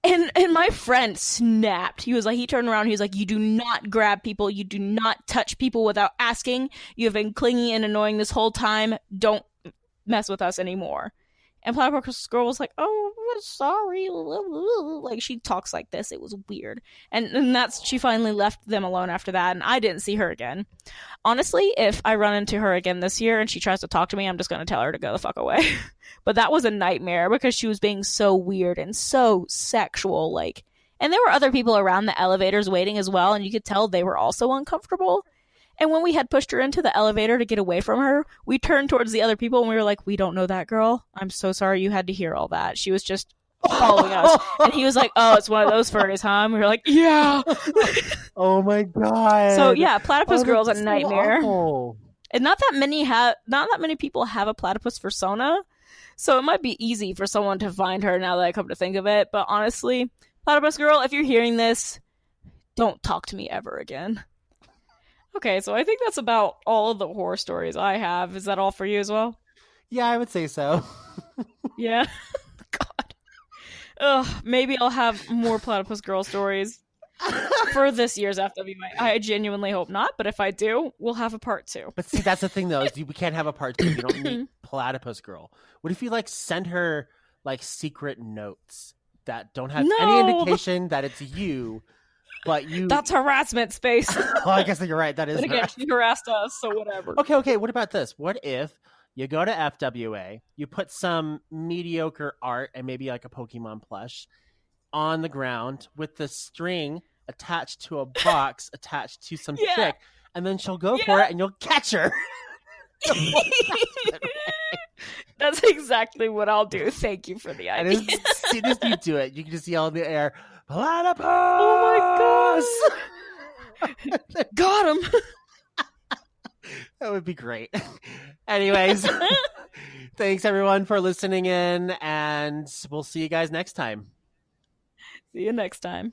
And my friend snapped. He was like, he turned around, he was like, you do not grab people, you do not touch people without asking. You have been clingy and annoying this whole time. Don't mess with us anymore. And Platypus Girl was like, oh, sorry. Like, she talks like this. It was weird. And that's, she finally left them alone after that, and I didn't see her again. Honestly, if I run into her again this year and she tries to talk to me, I'm just going to tell her to go the fuck away. But that was a nightmare because she was being so weird and so sexual. Like, and there were other people around the elevators waiting as well, and you could tell they were also uncomfortable. And when we had pushed her into the elevator to get away from her, we turned towards the other people and we were like, we don't know that girl. I'm so sorry you had to hear all that. She was just following us. And he was like, oh, it's one of those furries, huh? And we were like, yeah. Oh my God. So yeah, Platypus Girl's a so nightmare. awful. And not that many people have a platypus persona. So it might be easy for someone to find her now that I come to think of it. But honestly, Platypus Girl, if you're hearing this, don't talk to me ever again. Okay, so I think that's about all of the horror stories I have. Is that all for you as well? Yeah, I would say so. Yeah. God. Ugh, maybe I'll have more Platypus Girl stories for this year's FWA. I genuinely hope not, but if I do, we'll have a part 2. But see, that's the thing, though, is we can't have a part 2 if you don't meet Platypus Girl. What if you, like, send her, like, secret notes that don't have any indication that it's you? But you... That's harassment, Space. Well, I guess you're right. That is. But again, she harassed us, so whatever. Okay. What about this? What if you go to FWA, you put some mediocre art and maybe like a Pokemon plush on the ground with the string attached to a box attached to some chick, and then she'll go for it and you'll catch her. That's exactly what I'll do. Thank you for the idea. And as soon as you do it, you can just yell in the air, Platypus! Oh my gosh! Got him! That would be great. Anyways, thanks everyone for listening in, and we'll see you guys next time. See you next time.